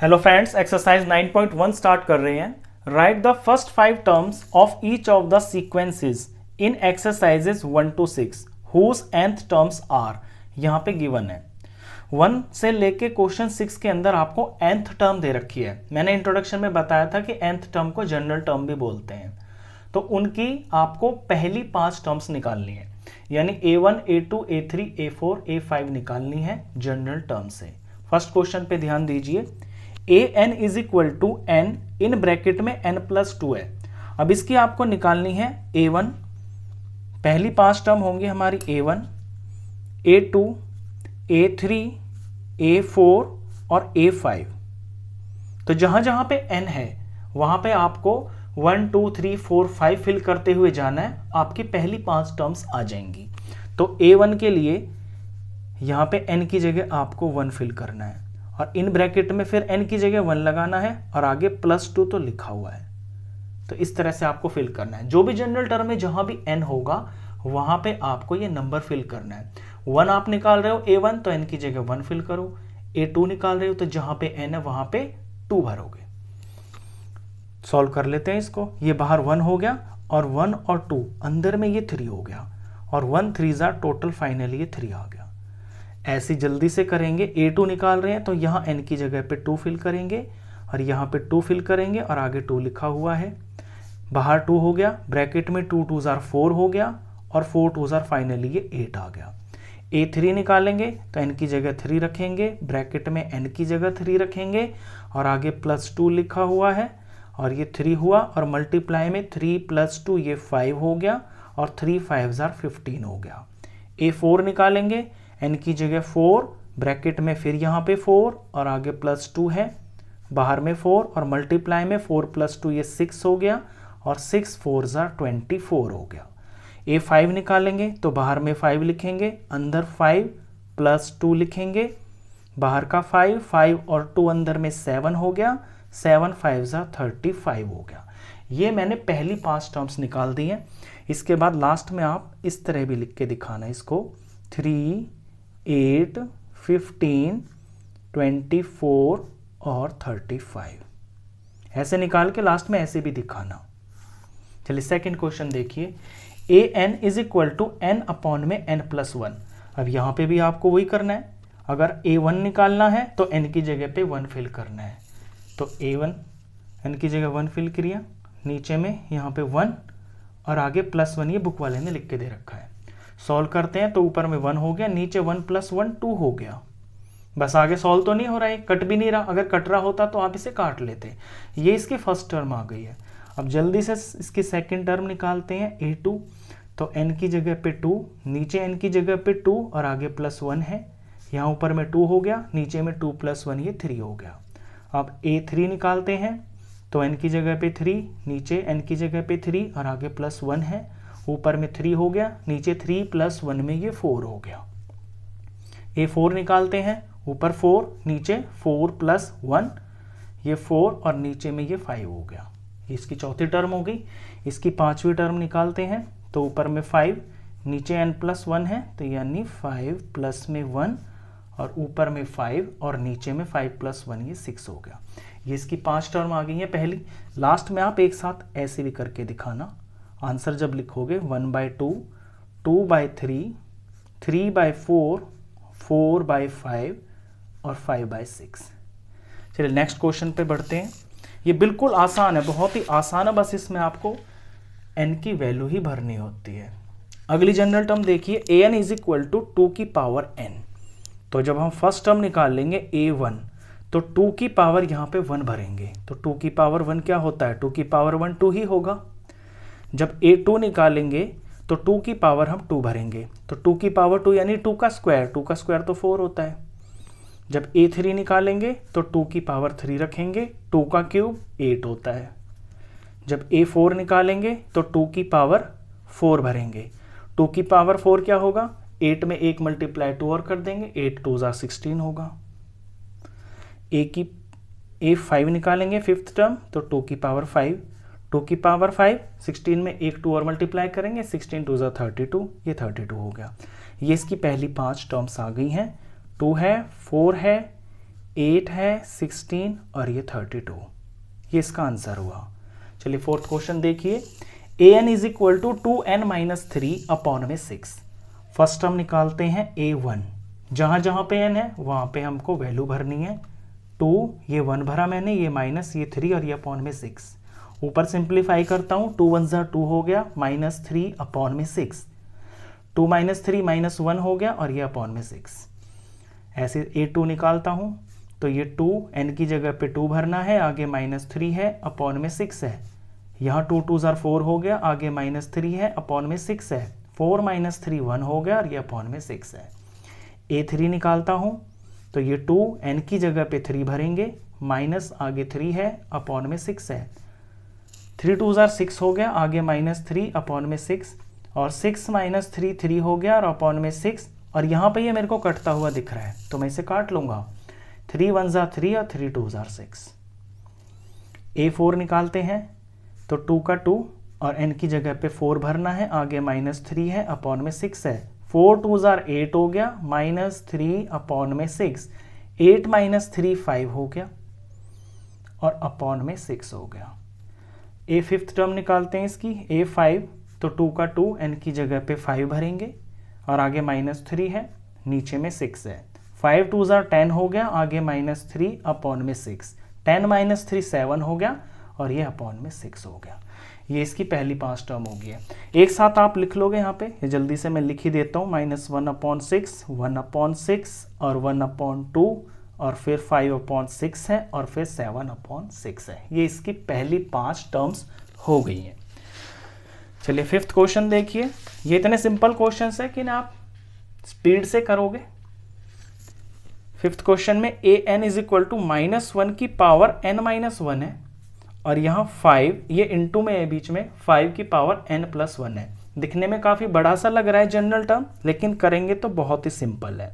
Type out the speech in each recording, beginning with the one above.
Hello friends, exercise 9.1 start कर रहे हैं। Right the first 5 terms of each of the sequences in exercises 1 to 6 whose nth terms are. यहाँ पे given है 1 से लेके क्वेश्चन 6 के अंदर आपको nth टर्म दे रखी है। मैंने इंट्रोडक्शन में बताया था कि nth टर्म को जनरल टर्म भी बोलते हैं, तो उनकी आपको पहली 5 टर्म्स निकालनी है, यानी A1, A2, A3, A4, A5 निकालनी है जनरल टर्म से। फर्स्ट क्वेश्चन पे ध्यान दीजिए। an is equal to n, in bracket में n+2 है। अब इसकी आपको निकालनी है a1, पहली 5 टर्म होंगी हमारी a1, a2, a3, a4 और a5। तो जहां जहां पे n है वहां पे आपको 1 2 3 4 5 फिल करते हुए जाना है, आपकी पहली 5 टर्म्स आ जाएंगी। तो a1 के लिए यहां पे n की जगह आपको 1 फिल करना है और इन ब्रैकेट में फिर n की जगह 1 लगाना है और आगे +2 तो लिखा हुआ है। तो इस तरह से आपको फिल करना है। जो भी जनरल टर्म में जहां भी n होगा वहां पे आपको ये नंबर फिल करना है। 1 आप निकाल रहे हो a1, तो n की जगह 1 फिल करो। a2 निकाल रहे हो तो जहां पे n है वहां पे 2 भरोगे। सॉल्व कर लेते हैं इसको। ये बाहर 1 हो गया और 1 और 2 अंदर में ये 3 हो गया और 1 3 ज़ा टोटल फाइनली ये 3 आ गया। ऐसी जल्दी से करेंगे। a2 निकाल रहे हैं तो यहाँ n की जगह पे 2 फिल करेंगे और यहाँ पे 2 फिल करेंगे और आगे 2 लिखा हुआ है। बाहर 2 हो गया, ब्रैकेट में 2 2 ज़ा 4 हो गया और 4 2 ज़ा फाइनली ये 8 आ गया। a3 निकालेंगे तो n की जगह 3 रखेंगे, ब्रैकेट में n की जगह 3 रखेंगे और आगे +2 लिखा हुआ है और ये 3 हुआ और मल्टीप्लाई में 3 + 2 ये 5 हो गया और 3 5 ज़ा 15 हो गया। a4 निकालेंगे, n की जगह 4, ब्रैकेट में फिर यहाँ पे 4 और आगे +2 है, बाहर में 4 और मल्टीप्लाई में 4 + 2 ये 6 हो गया और 6 4 ज़ा 24 हो गया। a5 निकालेंगे तो बाहर में 5 लिखेंगे, अंदर 5 +2 लिखेंगे, बाहर का 5 5 और 2 अंदर में 7 हो गया, 7 5 ज़ा 35 हो गया। ये मैंने पहली 5 टर्म्स निकाल दी हैं। इसके बाद लास्ट में आप इस तरह भी लिख के दिखाना इसको, 3 8 15 24 और 35 ऐसे निकाल के लास्ट में ऐसे भी दिखाना। चलिए सेकंड क्वेश्चन देखिए। an is equal to n upon में n+1। अब यहाँ पे भी आपको वही करना है। अगर a1 निकालना है तो n की जगह पे 1 फिल करना है। तो a1 n की जगह 1 फिल किया, नीचे में यहाँ पे 1 और आगे +1 ये बुक वाले ने लिख के दे रखा है। सॉल्व करते हैं तो ऊपर में 1 हो गया, नीचे 1 + 1 2 हो गया। बस आगे सॉल्व तो नहीं हो रहा है, कट भी नहीं रहा। अगर कट रहा होता तो आप इसे काट लेते। ये इसकी फर्स्ट टर्म आ गई है। अब जल्दी से इसकी सेकंड टर्म निकालते हैं a2। तो n की जगह पे 2, नीचे n की जगह पे 2 और आगे +1 है, यहाँ ऊपर में 2 हो गया, नीचे में 2 + 1 ये 3 हो गया। अब a3 निकालते हैं तो n की जगह पे 3, नीचे n की जगह पे 3 और आगे +1 है, ऊपर में 3 हो गया, नीचे 3 + 1 में ये 4 हो गया। a4 निकालते हैं, ऊपर 4, नीचे 4 + 1 ये 4 और नीचे में ये 5 हो गया। इसकी चौथी टर्म हो गई। इसकी पांचवी टर्म निकालते हैं तो ऊपर में 5, नीचे n+1 है तो यानी 5 + में 1 और ऊपर में 5 और नीचे में 5 + 1 ये 6 हो गया। ये इसकी 5 टर्म आ गई है पहली। लास्ट में आप एक साथ ऐसे भी करके दिखाना। आंसर जब लिखोगे 1/2, 2/3, 3/4, 4/5 और 5/6। चलिए नेक्स्ट क्वेश्चन पे बढ़ते हैं। ये बिल्कुल आसान है, बहुत ही आसान है, बस इसमें आपको n की वैल्यू ही भरनी होती है। अगली जनरल टर्म देखिए, an इज इक्वल टू 2 की पावर n। तो जब हम फर्स्ट टर्म निकालेंगे a1 तो 2 की पावर यहाँ पे 1 भरेंगे। तो 2 की पावर 1 क्या होता है? 2 की पावर 1 2 ही होगा। जब a2 निकालेंगे तो 2 की पावर हम 2 भरेंगे। तो 2 की पावर 2 यानी 2 का स्क्वायर, 2 का स्क्वायर तो 4 होता है। जब a3 निकालेंगे तो 2 की पावर 3 रखेंगे, 2 का क्यूब 8 होता है। जब a4 निकालेंगे तो 2 की पावर 4 भरेंगे। 2 की पावर 4 क्या होगा? 8 में 1 × 2 और कर देंगे, 8 2 ज़ा 16 होगा। a5 निकालेंगे फिफ्थ टर्म तो 2 की पावर 5, 2 की पावर 5, 16 में 1 2 और मल्टीप्लाई करेंगे, 16 2 ज़ा 32, ये 32 हो गया। ये इसकी पहली 5 टर्म्स आ गई हैं। 2 है, 4 है, 8 है, 16 और ये 32, ये इसका आंसर हुआ। चलिए फोर्थ क्वेश्चन देखिए, an is equal to 2n-3 upon में 6। फर्स्ट टर्म निकालते हैं a1, जहां जहां पे n है वहां पे हमको वैल्यू भरनी है। 2, ये 1 भरा मैंने, ये माइनस, ये 3 और ये अपॉन में 6। ऊपर सिंप्लीफाई करता हूँ, 2 1 ज़ा 2 हो गया, -3 अपॉन में 6। 2 - 3 -1 हो गया और ये अपॉन में 6। ऐसे a2 निकालता हूँ, तो ये 2 n की जगह पे 2 भरना है, आगे -3 है, अपॉन में 6 है। यहाँ 2 2 ज़ा 4 हो गया, आगे -3 है, अपॉन में 6 है। 4 - 3 1 हो गया और ये अपॉन में 6 है। a3 निकालता हूँ, तो ये 2 n की जगह पे 3 भरेंगे, माइनस आगे 3 है, अपॉन में 6 है। 3 2 ज़ा 6 हो गया, आगे -3 अपॉन में 6 और 6 - 3 3 हो गया और अपॉन में 6, और यहाँ पे ये मेरे को कटता हुआ दिख रहा है तो मैं इसे काट लूँगा। 3 1 ज़ा 3 और 3 2 ज़ा 6। a4 निकालते हैं, तो 2 का 2 और n की जगह पे 4 भरना है, आगे -3 है, अपॉन में 6 है। 4 2 ज़ा 8 हो गया, -3 अपॉन में 6। 8 - 3 5 हो गया और अपॉन में 6 हो गया। a फिफ्थ टर्म निकालते हैं इसकी, a5, तो 2 का 2 n की जगह पे 5 भरेंगे और आगे -3 है, नीचे में 6 है। 5 2 ज़ा 10 हो गया, आगे -3 अपॉन में 6। 10 - 3 7 हो गया और ये अपॉन में 6 हो गया। ये इसकी पहली 5 टर्म होगी है। एक साथ आप लिख लोगे यहाँ पे, ये जल्दी से मैं लिख ही देता हूँ। -1/6, 1/6 और 1/2 और फिर 5/6 है और फिर 7/6 है। ये इसकी पहली 5 टर्म्स हो गई हैं। चलिए फिफ्थ क्वेश्चन देखिए, ये इतने सिंपल क्वेश्चंस है कि ना आप स्पीड से करोगे। फिफ्थ क्वेश्चन में an इज इक्वल टू -1 की पावर n-1 है और यहाँ 5, ये इनटू में है बीच में, 5 की पावर n+1 है। दिखने में काफ़ी बड़ा सा लग रहा है जनरल टर्म, लेकिन करेंगे तो बहुत ही सिंपल है।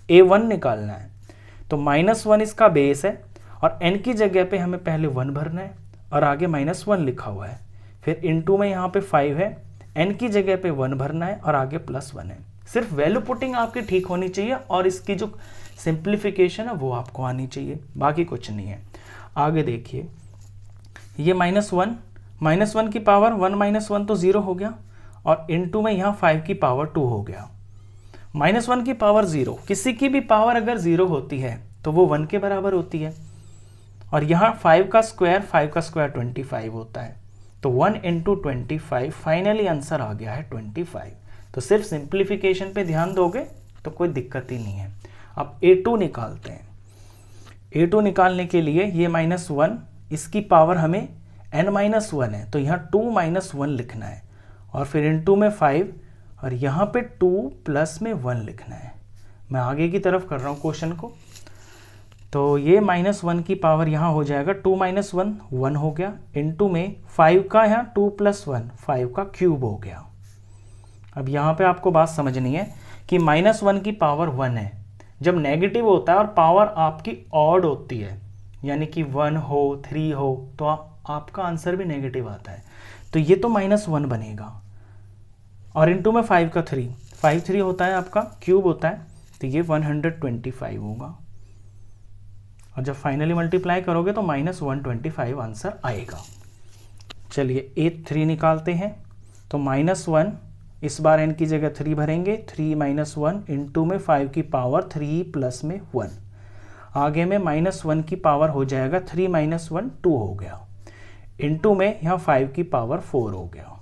a1 निकालना है, तो -1 इसका बेस है और n की जगह पे हमें पहले 1 भरना है और आगे -1 लिखा हुआ है। फिर इनटू में यहाँ पे 5 है, n की जगह पे 1 भरना है और आगे +1 है। सिर्फ वैल्यू पुटिंग आपकी ठीक होनी चाहिए और इसकी जो सिंप्लीफिकेशन है वो आपको आनी चाहिए, बाकी कुछ नहीं है। आगे देखिए, ये -1 की पावर 1 - 1 तो 0 हो गया और इनटू में यहाँ 5 की पावर 2 हो गया। -1 की पावर 0, किसी की भी पावर अगर 0 होती है तो वो 1 के बराबर होती है और यहाँ 5 का स्क्वायर 25 होता है, तो 1 × 25, फाइनली आंसर आ गया है 25। तो सिर्फ सिंप्लीफिकेशन पे ध्यान दोगे तो कोई दिक्कत ही नहीं है। अब a2 निकालते हैं। a2 निकालने के लिए ये -1, इसकी पावर हमें n-1 है, तो यहाँ 2 - 1 लिखना है और फिर इनटू में 5 और यहाँ पे 2 प्लस में 1 लिखना है। मैं आगे की तरफ कर रहा हूँ क्वेश्चन को, तो ये -1 की पावर यहाँ हो जाएगा 2 - 1 1 हो गया, इनटू में 5 का यहाँ 2 + 1 5 का क्यूब हो गया। अब यहाँ पे आपको बात समझनी है कि -1 की पावर 1 है, जब नेगेटिव होता है और पावर आपकी ऑड होती है, यानी कि 1 हो 3 हो, तो आपका आंसर भी नेगेटिव आता है, तो ये तो -1 बनेगा और इनटू में 5 का 3, 5 3 होता है आपका, क्यूब होता है, तो ये 125 होगा और जब फाइनली मल्टीप्लाई करोगे तो -125 आंसर आएगा। चलिए a3 निकालते हैं, तो -1, इस बार n की जगह 3 भरेंगे, 3 - 1 इनटू में 5 की पावर 3 प्लस में 1, आगे में -1 की पावर हो जाएगा 3 - 1 2 हो गया, इनटू में यहाँ 5 की पावर 4 हो गया।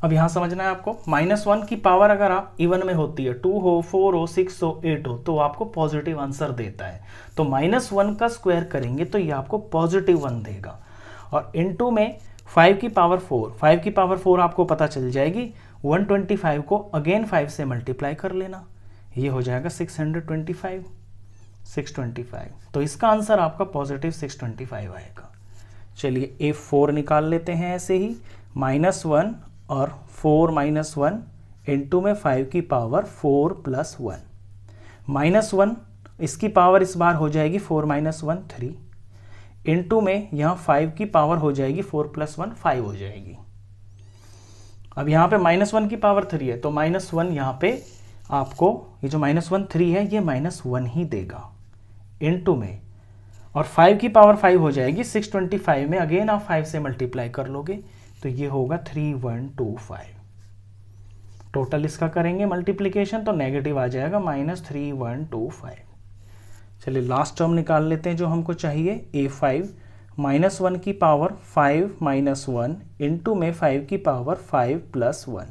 अब यहाँ समझना है आपको, -1 की पावर अगर आप इवन में होती है, 2 हो 4 हो 6 हो 8 हो, तो आपको पॉजिटिव आंसर देता है। तो -1 का स्क्वायर करेंगे तो ये आपको +1 देगा और इनटू में 5 की पावर 4, 5 की पावर 4 आपको पता चल जाएगी, 125 को अगेन 5 से मल्टीप्लाई कर लेना, ये हो जाएगा 625, 625। तो इसका आंसर आपका +625 आएगा। चलिए a4 निकाल लेते हैं ऐसे ही, -1 और 4 - 1 इनटू में 5 की पावर 4 + 1, -1 इसकी पावर इस बार हो जाएगी 4 - 1 3, इनटू में यहाँ 5 की पावर हो जाएगी 4 + 1 5 हो जाएगी। अब यहाँ पे -1 की पावर 3 है, तो -1 यहाँ पे आपको, ये जो -1 3 है, ये -1 ही देगा, इनटू में, और 5 की पावर 5 हो जाएगी 625 में, अगेन आप 5 से मल्टीप्लाई कर लोगे तो ये होगा 3125। टोटल इसका करेंगे मल्टीप्लिकेशन तो नेगेटिव आ जाएगा -3125। चलिए लास्ट टर्म निकाल लेते हैं जो हमको चाहिए, a5 -1 की पावर 5 -1 इंटू में 5 की पावर 5 + 1,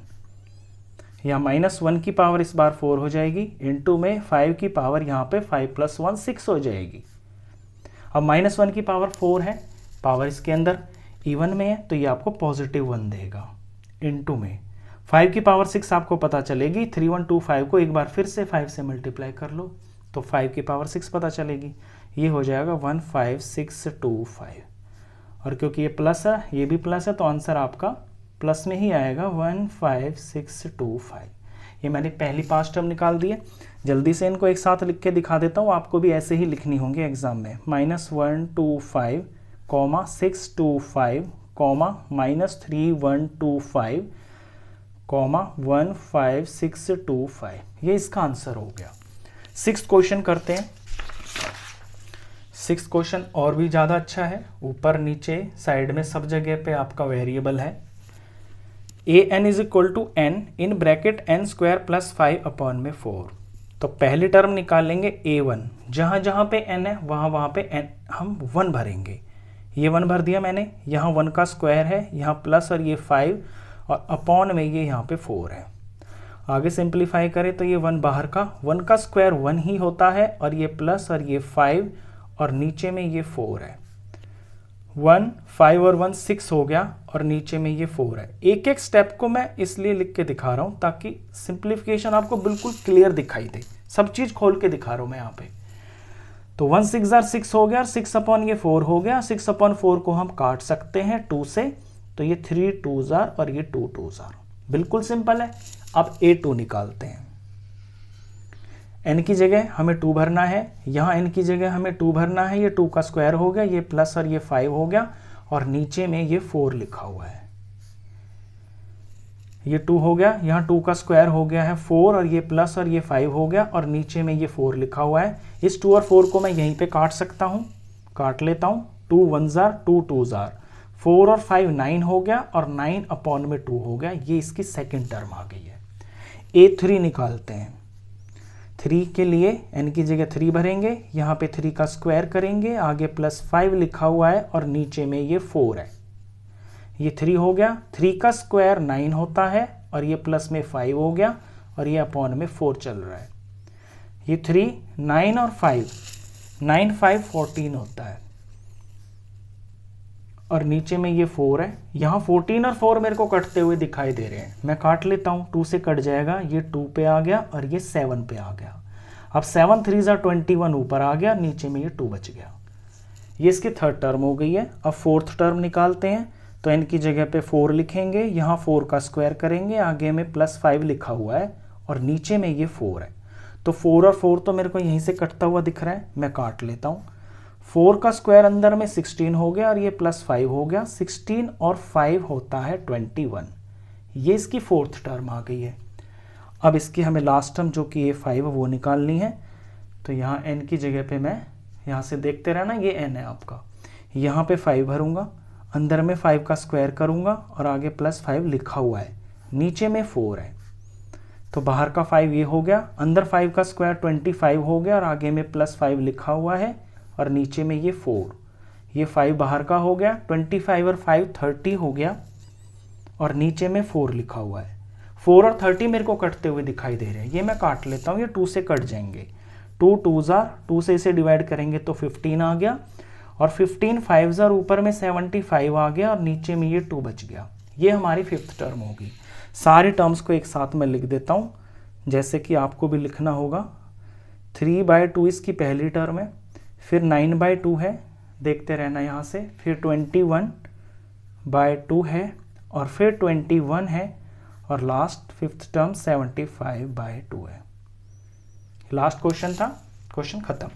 यहाँ -1 की पावर इस बार 4 हो जाएगी, इंटू में 5 की पावर यहाँ पे 5 + 1 6 हो जाएगी। अब -1 की पावर 4 है, पावर इसके अंदर इवन में है तो ये आपको +1 देगा, इंटू में 5 की पावर 6 आपको पता चलेगी, 3125 को एक बार फिर से 5 से मल्टीप्लाई कर लो तो 5 की पावर 6 पता चलेगी, ये हो जाएगा 15625, और क्योंकि ये प्लस है ये भी प्लस है तो आंसर आपका प्लस में ही आएगा 15625। ये मैंने पहली 5 टर्म निकाल दी है। जल्दी से इनको एक साथ लिख के दिखा देता हूँ, आपको भी ऐसे ही लिखनी होंगी एग्जाम में, -125, -625, -3125, 15625, ये इसका आंसर हो गया। 6th क्वेश्चन करते हैं। 6th क्वेश्चन और भी ज़्यादा अच्छा है, ऊपर नीचे साइड में सब जगह पे आपका वेरिएबल है। an = n in bracket n² + 5/4। तो पहली टर्म निकालेंगे a1, जहाँ जहाँ पे n है वहाँ पे n हम 1 भरेंगे। ये 1 भर दिया मैंने, यहाँ 1 का स्क्वायर है, यहाँ प्लस और ये 5 और अपॉन में ये यहाँ पे 4 है। आगे सिंप्लीफाई करें तो ये 1 बाहर का, 1 का स्क्वायर 1 ही होता है, और ये प्लस और ये 5 और नीचे में ये 4 है। 1 5 और 1 6 हो गया और नीचे में ये 4 है। एक एक स्टेप को मैं इसलिए लिख के दिखा रहा हूँ ताकि सिंप्लीफिकेशन आपको बिल्कुल क्लियर दिखाई दे, सब चीज़ खोल के दिखा रहा हूँ मैं यहाँ पे। तो 1 6 6 हो गया और 6 ये 4 हो गया, 6/4 को हम काट सकते हैं 2 से, तो ये 3 2s और ये 2 2s, बिल्कुल सिंपल है। अब a2 निकालते हैं। n की जगह हमें 2 भरना है, यहाँ n की जगह हमें 2 भरना है, ये 2 का स्क्वायर हो गया, ये प्लस और ये 5 हो गया, और नीचे में ये 4 लिखा हुआ है। ये 2 हो गया, यहाँ 2 का स्क्वायर हो गया है 4 और ये प्लस और ये 5 हो गया, और नीचे में ये 4 लिखा हुआ है। इस 2 और 4 को मैं यहीं पे काट सकता हूँ, काट लेता हूँ। 2 1s 2 2s, 4 और 5 9 हो गया, और 9/2 हो गया। ये इसकी सेकेंड टर्म आ गई है। a3 निकालते हैं। 3 के लिए n की जगह 3 भरेंगे, यहाँ पे 3 का स्क्वायर करेंगे, आगे +5 लिखा हुआ है और नीचे में ये 4 है। ये 3 हो गया, 3 का स्क्वायर 9 होता है और ये प्लस में 5 हो गया, और ये अपॉन में 4 चल रहा है। ये 3 9 और 5 9 5 14 होता है, और नीचे में ये 4 है। यहाँ 14 और 4 मेरे को कटते हुए दिखाई दे रहे हैं, मैं काट लेता हूँ, 2 से कट जाएगा, ये 2 पे आ गया और ये 7 पे आ गया। अब 7 3s 21 ऊपर आ गया, नीचे में ये 2 बच गया। ये इसकी थर्ड टर्म हो गई है। अब फोर्थ टर्म निकालते हैं, तो n की जगह पे 4 लिखेंगे, यहाँ 4 का स्क्वायर करेंगे, आगे में +5 लिखा हुआ है और नीचे में ये 4 है। तो 4 और 4 तो मेरे को यहीं से कटता हुआ दिख रहा है, मैं काट लेता हूँ। 4 का स्क्वायर अंदर में 16 हो गया और ये +5 हो गया, 16 और 5 होता है 21। ये इसकी फोर्थ टर्म आ गई है। अब इसकी हमें लास्ट टर्म जो कि ये 5 है वो निकालनी है। तो यहाँ n की जगह पे मैं यहाँ से देखते रहना, ये n है आपका, यहाँ पे 5 भरूंगा, अंदर में 5 का स्क्वायर करूंगा और आगे +5 लिखा हुआ है, नीचे में 4 है। तो बाहर का 5 ये हो गया, अंदर 5 का स्क्वायर 25 हो गया और आगे में +5 लिखा हुआ है और नीचे में ये 4। ये 5 बाहर का हो गया, 25 और 5 30 हो गया और नीचे में 4 लिखा हुआ है। 4 और 30 मेरे को कटते हुए दिखाई दे रहे हैं, ये मैं काट लेता हूँ, ये 2 से कट जाएंगे। 2 2s 2 से इसे डिवाइड करेंगे तो 15 आ गया और 15 5s ऊपर में 75 आ गया और नीचे में ये 2 बच गया। ये हमारी फिफ्थ टर्म होगी। सारी टर्म्स को एक साथ में लिख देता हूँ, जैसे कि आपको भी लिखना होगा। 3/2 इसकी पहली टर्म है, फिर 9/2 है, देखते रहना यहाँ से, फिर 21/2 है और फिर 21 है और लास्ट फिफ्थ टर्म 75/2 है। लास्ट क्वेश्चन था, क्वेश्चन खत्म।